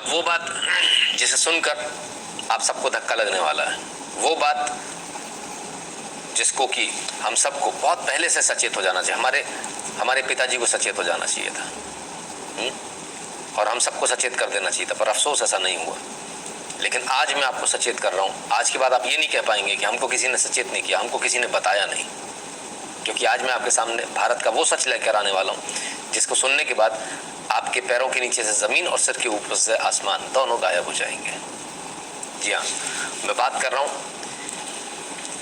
अब वो बात जिसे सुनकर आप सबको धक्का लगने वाला है, वो बात जिसको कि हम सबको बहुत पहले से सचेत हो जाना चाहिए, हमारे पिताजी को सचेत हो जाना चाहिए था और हम सबको सचेत कर देना चाहिए था, पर अफसोस ऐसा नहीं हुआ। लेकिन आज मैं आपको सचेत कर रहा हूँ। आज के बाद आप ये नहीं कह पाएंगे कि हमको किसी ने सचेत नहीं किया, हमको किसी ने बताया नहीं, क्योंकि आज मैं आपके सामने भारत का वो सच लेकर आने वाला हूँ जिसको सुनने के बाद आपके पैरों के नीचे से जमीन और सिर के ऊपर से आसमान दोनों गायब हो जाएंगे। जी हाँ, मैं बात कर रहा हूँ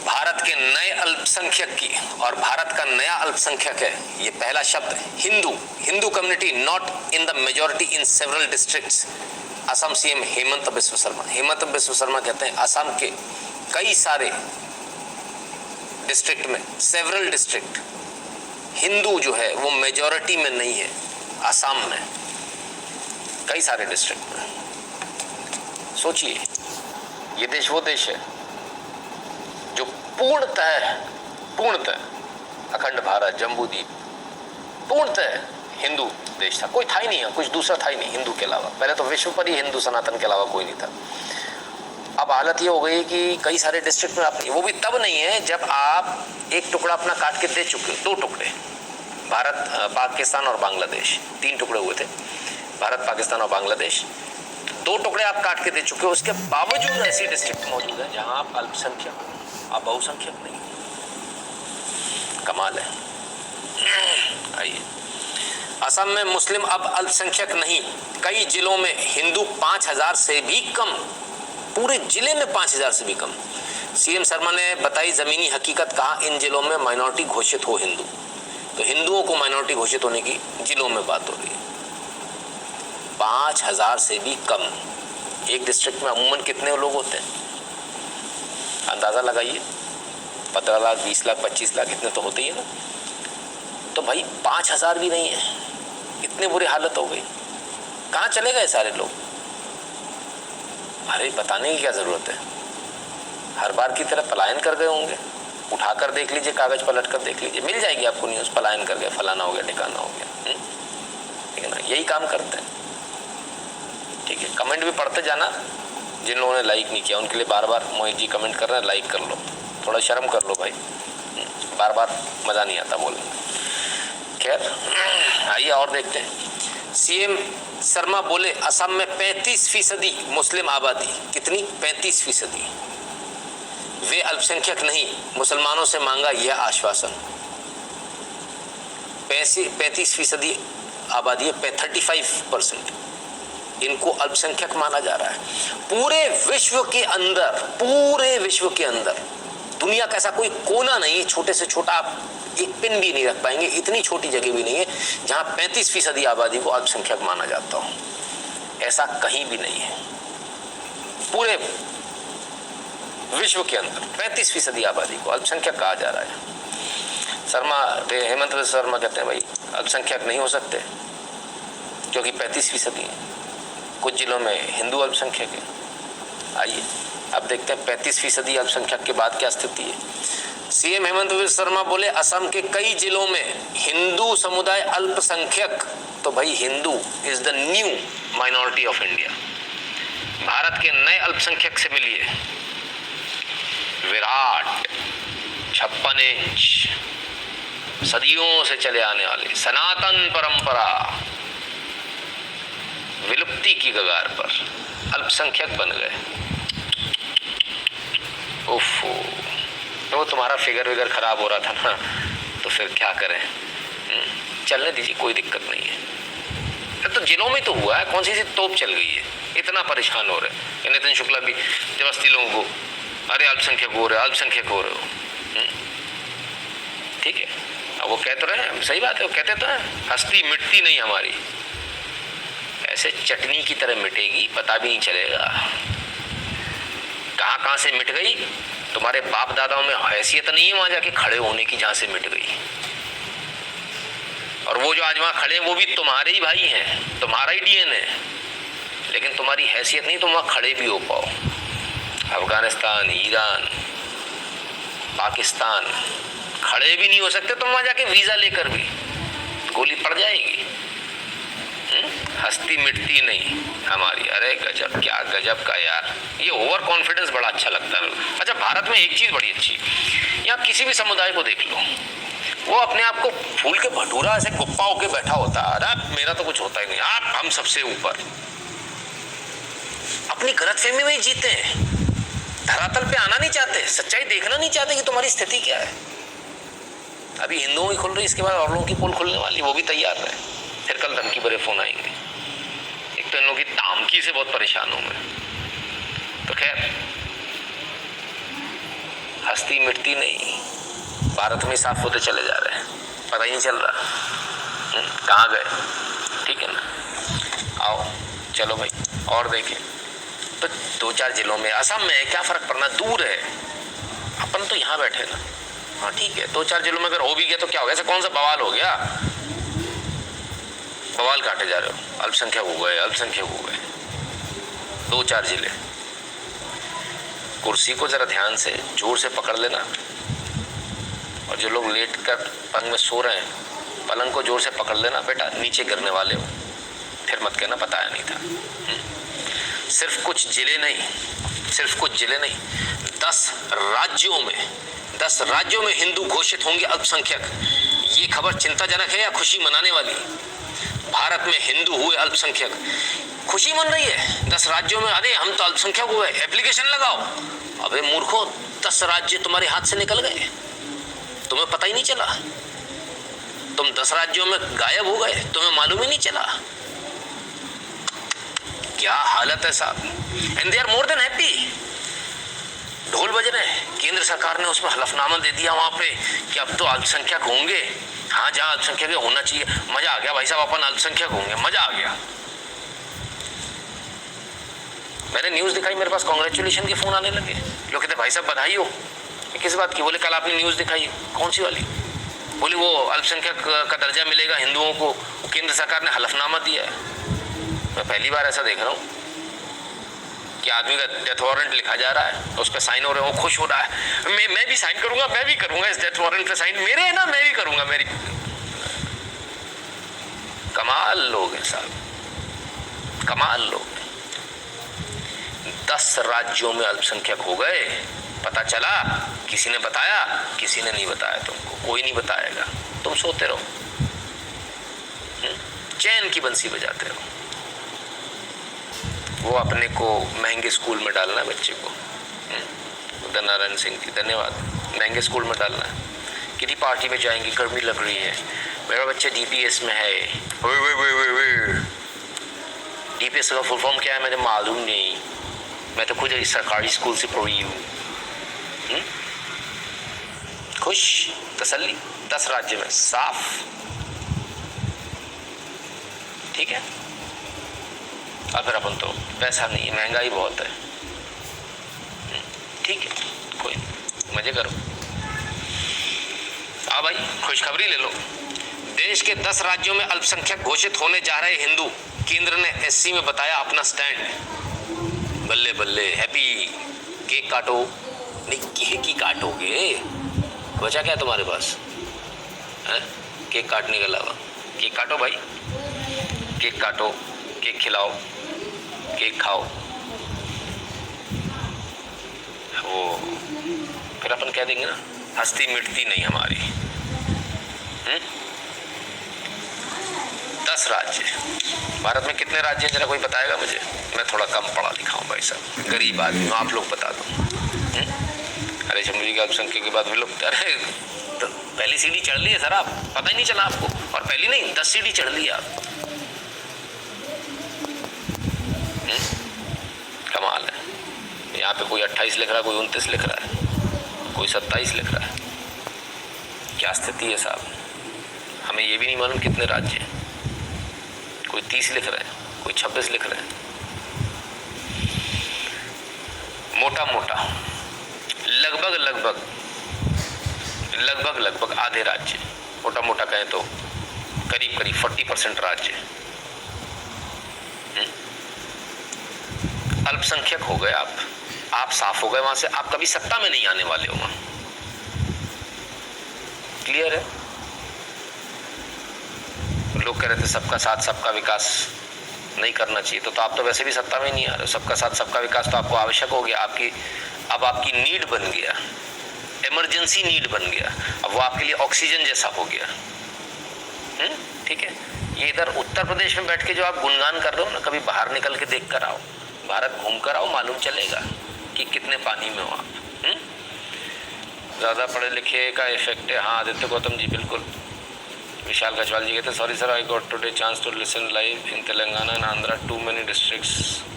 भारत के नए अल्पसंख्यक की, और भारत का नया अल्पसंख्यक है ये पहला शब्द Hindu community not in the majority in several districts. Assam CM Hemant Biswa Sharma कहते हैं असम के कई सारे डिस्ट्रिक्ट में, सेवरल डिस्ट्रिक्ट, हिंदू जो है वो मेजॉरिटी में नहीं है। असम में कई सारे डिस्ट्रिक्ट में। सोचिए, ये देश वो देश है जो पूर्णतः अखंड भारत, जम्बूद्वीप पूर्णतः हिंदू देश था। कोई था ही नहीं है, कुछ दूसरा था ही नहीं हिंदू के अलावा। पहले तो विश्व पर ही हिंदू सनातन के अलावा कोई नहीं था। अब हालत ये हो गई कि कई सारे डिस्ट्रिक्ट में आप, वो भी तब नहीं है जब आप एक टुकड़ा अपना काट के दे चुके हो। 2 टुकड़े, भारत, पाकिस्तान और बांग्लादेश, 3 टुकड़े हुए थे, भारत, पाकिस्तान और बांग्लादेश। 2 टुकड़े आप काट के दे चुके हो। उसके बावजूद ऐसी डिस्ट्रिक्ट मौजूद है जहां आप अल्पसंख्यक हो, आप बहुसंख्यक नहीं। कमाल है। आइए, असम में मुस्लिम अब अल्पसंख्यक नहीं, कई जिलों में हिंदू 5000 से भी कम, पूरे जिले में 5000 से भी कम। सीएम शर्मा ने बताई जमीनी हकीकत, कहा इन जिलों में माइनॉरिटी घोषित हो हिंदू। तो हिंदुओं को माइनॉरिटी घोषित होने की जिलों में बात हो रही है। 5000 से भी कम। एक डिस्ट्रिक्ट में अमूमन कितने लोग होते हैं अंदाजा लगाइए? 15 लाख, 20 लाख, 25 लाख, इतने तो होते ही है ना। तो भाई 5000 भी नहीं है, इतने बुरी हालत हो गई। कहाँ चले गए सारे लोग? अरे बताने की क्या जरूरत है, हर बार की तरह पलायन कर गए होंगे। उठाकर देख लीजिए, कागज पलट कर देख लीजिए, मिल जाएगी आपको न्यूज, पलायन कर गए, फलाना हो गया, ठिकाना हो गया। ठीक है ना, यही काम करते हैं। ठीक है, कमेंट भी पढ़ते जाना। जिन लोगों ने लाइक नहीं किया उनके लिए बार बार मोहित जी कमेंट कर रहे हैं, लाइक कर लो, थोड़ा शर्म कर लो भाई, बार बार मजा नहीं आता बोलने। खैर आइए और देखते हैं। सीएम शर्मा बोले असम में 35% मुस्लिम आबादी, कितनी? 35%। वे अल्पसंख्यक नहीं, मुसलमानों से मांगा यह आश्वासन। 35% आबादी है, 35%, इनको अल्पसंख्यक माना जा रहा है। पूरे विश्व के अंदर दुनिया का ऐसा कोई कोना नहीं, छोटे से छोटा आप एक पिन भी नहीं रख पाएंगे, इतनी छोटी जगह भी नहीं है जहां 35% आबादी को अल्पसंख्यक माना जाता हो। ऐसा कहीं भी नहीं है पूरे विश्व के अंदर। 35% आबादी को अल्पसंख्यक कहा जा रहा है। हेमंत बिस्व शर्मा कहते हैं भाई अल्पसंख्यक नहीं हो सकते क्योंकि 35% है। कुछ जिलों में हिंदू अल्पसंख्यक है। आइए अब देखते हैं 35% अल्पसंख्यक के बाद क्या स्थिति है। सीएम हेमंत बिस्व शर्मा बोले असम के कई जिलों में हिंदू समुदाय अल्पसंख्यक। तो भाई Hindu is the new minority of India. Bharat के नए अल्पसंख्यक से मिलिए विराट 56 इंच, सदियों से चले आने वाली सनातन परंपरा विलुप्ति की कगार पर अल्पसंख्यक बन गए। ओफो, तो तुम्हारा फिगर खराब हो रहा था ना, तो फिर क्या करें, चलने दीजिए, कोई दिक्कत नहीं है। तो जिलों में तो हुआ है, कौन सी तोप चल गई है, इतना परेशान हो रहे। नितिन शुक्ला भी जबरदस्ती लोगों को, अरे अल्पसंख्यक हो रहे हो। ठीक है, अब वो कह तो रहे हैं, सही बात है, वो कहते तो हैं हस्ती मिटती नहीं हमारी, ऐसे चटनी की तरह मिटेगी, पता भी नहीं चलेगा कहाँ से मिट गई। तुम्हारे बाप दादाओं में हैसियत नहीं है वहां जाके खड़े होने की जहां से मिट गई। और वो जो आज वहां खड़े हैं वो भी तुम्हारे ही भाई हैं, तुम्हारा ही डीएनए है, लेकिन तुम्हारी हैसियत नहीं तुम वहां खड़े भी हो पाओ। अफगानिस्तान, ईरान, पाकिस्तान खड़े भी नहीं हो सकते तुम वहां जाके वीजा लेकर भी, गोली पड़ जाएगी। हस्ती मिटती नहीं हमारी। अरे गजब, क्या गजब का यार, ये ओवर कॉन्फिडेंस बड़ा अच्छा लगता है। अच्छा, भारत में एक चीज बड़ी अच्छी, यहाँ किसी भी समुदाय को देख लो, वो अपने आप को फूल के भटूरा ऐसे गुप्पा होके बैठा होता है, अरे मेरा तो कुछ होता ही नहीं, आप हम सबसे ऊपर। अपनी गलतफहमी में ही जीते हैं, धरातल पे आना नहीं चाहते, सच्चाई देखना नहीं चाहते कि तुम्हारी स्थिति क्या है। अभी हिंदुओं की खुल रही, इसके बाद और लोगों की पोल खुलने वाली, वो भी तैयार रहे। फिर कल धमकी भरे फोन आएंगे। एक तो इन लोगों की धमकी से बहुत परेशान हूं मैं। तो खैर, हस्ती मिटती नहीं, भारत में साफ होते चले जा रहे हैं, पता ही नहीं चल रहा कहाँ गए। ठीक है ना, आओ चलो भाई और देखें। तो 2-4 जिलों में, असम में क्या फर्क पड़ना, दूर है, अपन तो यहाँ बैठे ना। हाँ ठीक है, 2-4 जिलों में अगर हो भी गया तो क्या हो गया, ऐसा कौन सा बवाल हो गया, बवाल काटे जा रहे हो, अल्पसंख्यक हो गए, अल्पसंख्यक हो गए। 2-4 जिले, कुर्सी को जरा ध्यान से जोर से पकड़ लेना, और जो लोग लेट कर पलंग में सो रहे हैं, पलंग को जोर से पकड़ लेना, बेटा नीचे गिरने वाले हो, फिर मत कहना बताया नहीं था। सिर्फ कुछ जिले नहीं, 10 राज्यों में हिंदू घोषित होंगे अल्पसंख्यक। ये खबर चिंताजनक है या खुशी मनाने वाली? भारत में हिंदू हुए अल्पसंख्यक, खुशी मन रही है 10 राज्यों में। अरे हम तो अल्पसंख्यक हुए, एप्लीकेशन लगाओ। अबे मूर्खों, 10 राज्य तुम्हारे हाथ से निकल गए, तुम्हें पता ही नहीं चला, तुम 10 राज्यों में गायब हो गए, तुम्हें मालूम ही नहीं चला। क्या हालत है साहब, and they are more than happy. ढोल बज रहे हैं, केंद्र सरकार ने उसमें हलफनामा दे दिया वहां पे कि अब तो अल्पसंख्यक होंगे। हाँ, जहां अल्पसंख्यक होना चाहिए, मजा आ गया भाई साहब, अपन अल्पसंख्यक होंगे, मजा आ गया। मैंने न्यूज दिखाई, मेरे पास कांग्रेचुलेशन के फोन आने लगे, लोग कहते भाई साहब बधाई हो। किस बात की? बोले कल आपने न्यूज दिखाई। कौन सी वाली? बोले वो अल्पसंख्यक का दर्जा मिलेगा हिंदुओं को, केंद्र सरकार ने हलफनामा दिया है। मैं पहली बार ऐसा देख रहा हूँ कि आदमी का डेथ वारंट लिखा जा रहा है, उस पर साइन हो रहे हैं, वो खुश हो रहा है, मैं भी साइन करूंगा, मैं भी करूंगा इस डेथ वारंट पे साइन, मेरे है ना, मैं भी करूंगा। मेरी कमाल लोग हैं साहब, कमाल लोग। 10 राज्यों में अल्पसंख्यक हो गए, पता चला, किसी ने बताया, किसी ने नहीं बताया तुमको, कोई नहीं बताएगा, तुम सोते रहो, चैन की बंसी बजाते रहो। वो अपने को महंगे स्कूल में डालना है बच्चे को, उदय नारायण सिंह जी धन्यवाद, महंगे स्कूल में डालना है। किसी पार्टी में जाएंगे, गर्मी लग रही है, मेरा बच्चा डीपीएस में है। डीपीएस का फुल फॉर्म क्या है मुझे मालूम नहीं, मैं तो खुद सरकारी स्कूल से पढ़ी हूँ। खुश, तसल्ली, 10 राज्य में साफ, ठीक है। और फिर अपन तो पैसा नहीं है, महंगाई बहुत है, ठीक है, कोई मजे करो। हाँ भाई, खुशखबरी ले लो, देश के 10 राज्यों में अल्पसंख्यक घोषित होने जा रहे हिंदू, केंद्र ने एससी में बताया अपना स्टैंड। बल्ले बल्ले, हैप्पी, केक काटो। नहीं, केक ही काटोगे, बचा क्या तुम्हारे पास है केक काटने के अलावा? केक काटो भाई, केक काटो, केक खिलाओ, केक खाओ। वो फिर अपन कह देंगे ना, हस्ती मिटती नहीं हमारी। 10 राज्य, भारत में कितने राज्य हैं जरा कोई बताएगा मुझे? मैं थोड़ा कम पढ़ा लिखा हूँ भाई साहब, गरीब आदमी हूँ, आप लोग बता दो। अरे शम्भू का अल्पसंख्यक की बात भी लोग, अरे तो पहली सीढ़ी चढ़ ली है सर, आप पता ही नहीं चला आपको, और पहली नहीं 10 सीढ़ी चढ़ ली आप। कमाल है, यहाँ पे कोई 28 लिख रहा है, कोई 29 लिख रहा है, कोई 27 लिख रहा है। क्या स्थिति है साहब, हमें ये भी नहीं मालूम कितने राज्य हैं, कोई 30 लिख रहे हैं, कोई 26 लिख रहे हैं। मोटा मोटा लगभग आधे राज्य, मोटा मोटा कहें तो करीब 40% राज्य अल्पसंख्यक हो गए। आप साफ हो गए वहां से, आप कभी सत्ता में नहीं आने वाले हो वहां, क्लियर है? लोग कह रहे थे सबका साथ सबका विकास, नहीं करना चाहिए। तो आप तो वैसे भी सत्ता में नहीं आ रहे हो। सबका साथ सबका विकास तो आपको आवश्यक हो गया, अब आपकी नीड बन गया, इमरजेंसी नीड बन गया, अब वो आपके लिए ऑक्सीजन जैसा हो गया। ठीक है, ये इधर उत्तर प्रदेश में बैठ के जो आप गुणगान कर रहे हो ना, कभी बाहर निकल के देख कर आओ, भारत घूम कर आओ, मालूम चलेगा कि कितने पानी में हो आप। ज़्यादा पढ़े लिखे का इफेक्ट है। हाँ आदित्य गौतम जी बिल्कुल। विशाल गजवाल जी कहते sorry sir, I got today chance to listen live in Telangana and Andhra, too many districts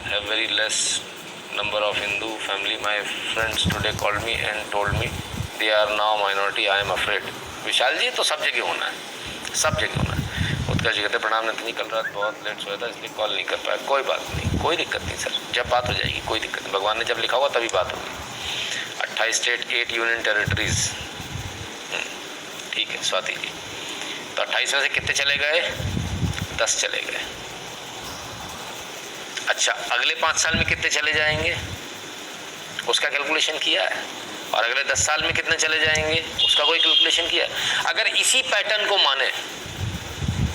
have very less number of Hindu family. My friends today called me and told me they are now minority. I am afraid. विशाल जी तो सब जगह होना है, सब जगह होना है। उत्कर्ष जी कहते प्रणाम नहीं, कल रात बहुत लेट सोया था इसलिए कॉल नहीं कर पाया। कोई बात नहीं, कोई दिक्कत नहीं सर, जब बात हो जाएगी कोई दिक्कत नहीं, भगवान ने जब लिखा हुआ तभी बात होगी। 28 स्टेट 8 यूनियन टेरिटरीज, ठीक है स्वाति जी। तो 28 में से कितने चले गए? 10 चले गए। अच्छा, अगले 5 साल में कितने चले जाएंगे उसका कैलकुलेशन किया है? और अगले 10 साल में कितने चले जाएंगे उसका कोई कैलकुलेशन किया है? अगर इसी पैटर्न को माने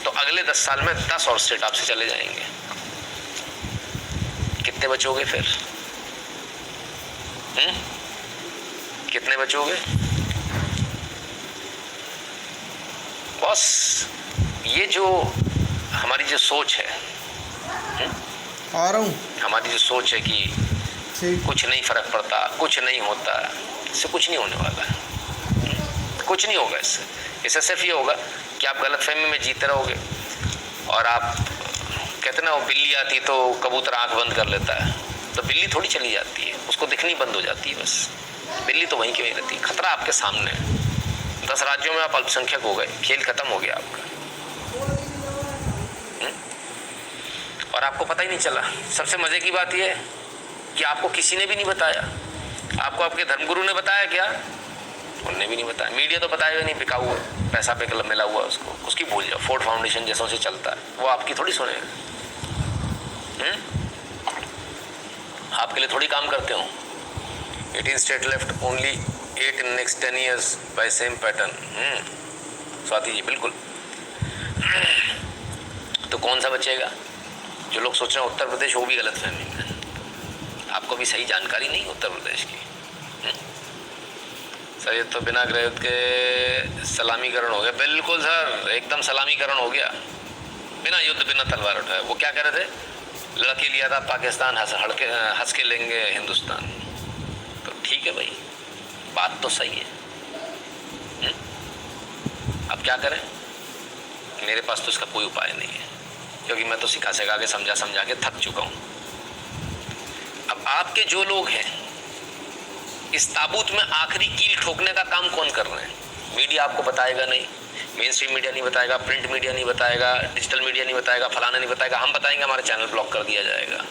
तो अगले 10 साल में 10 और स्टेट आपसे चले जाएंगे। कितने बचोगे फिर? कितने बचोगे? बस ये जो हमारी जो सोच है, आ रहा हूँ, हमारी जो सोच है कि कुछ नहीं फर्क पड़ता, कुछ नहीं होता, इससे कुछ नहीं होने वाला है, कुछ नहीं होगा इससे सिर्फ ये होगा कि आप गलतफहमी में जीते रहोगे। और आप कहते ना वो बिल्ली आती तो कबूतर आंख बंद कर लेता है, तो बिल्ली थोड़ी चली जाती है, उसको दिखनी बंद हो जाती है, बस बिल्ली तो वहीं की वहीं रहती है। खतरा आपके सामने है। 10 राज्यों में आप अल्पसंख्यक हो गए, खेल खत्म हो गया आपका, और आपको पता ही नहीं चला। सबसे मजे की बात यह है कि आपको किसी ने भी नहीं बताया। आपको आपके धर्मगुरु ने बताया क्या? उनने भी नहीं बताया। मीडिया तो बताएगा नहीं, बिका हुआ पैसा पे मिला हुआ उसको, उसकी भूल जाओ। फोर्ड फाउंडेशन जैसों से चलता है, वो आपकी थोड़ी सुनेगा। आपके लिए थोड़ी काम करते हो। 18 state left, only 8 in next 10 years by same pattern. Swati ji बिल्कुल। तो कौन सा बचेगा? जो लोग सोच रहे हैं उत्तर प्रदेश, वो भी गलत फहमी में। आपको भी सही जानकारी नहीं उत्तर प्रदेश की। सर ये तो बिना गृह युद्ध के सलामीकरण हो गया। बिल्कुल सर, एकदम सलामीकरण हो गया, बिना युद्ध बिना तलवार उठाए। वो क्या कर रहे थे? लड़के लिया था पाकिस्तान, हंस के लेंगे हिंदुस्तान। तो ठीक है भाई, बात तो सही है। अब क्या करें? मेरे पास तो इसका कोई उपाय नहीं है, क्योंकि मैं तो सिखा के समझा के थक चुका हूँ। अब आपके जो लोग हैं, इस ताबूत में आखिरी कील ठोकने का काम कौन कर रहे हैं? मीडिया आपको बताएगा नहीं, मेन स्ट्रीम मीडिया नहीं बताएगा, प्रिंट मीडिया नहीं बताएगा, डिजिटल मीडिया नहीं बताएगा, फलाना नहीं बताएगा। हम बताएंगे, हमारा चैनल ब्लॉक कर दिया जाएगा।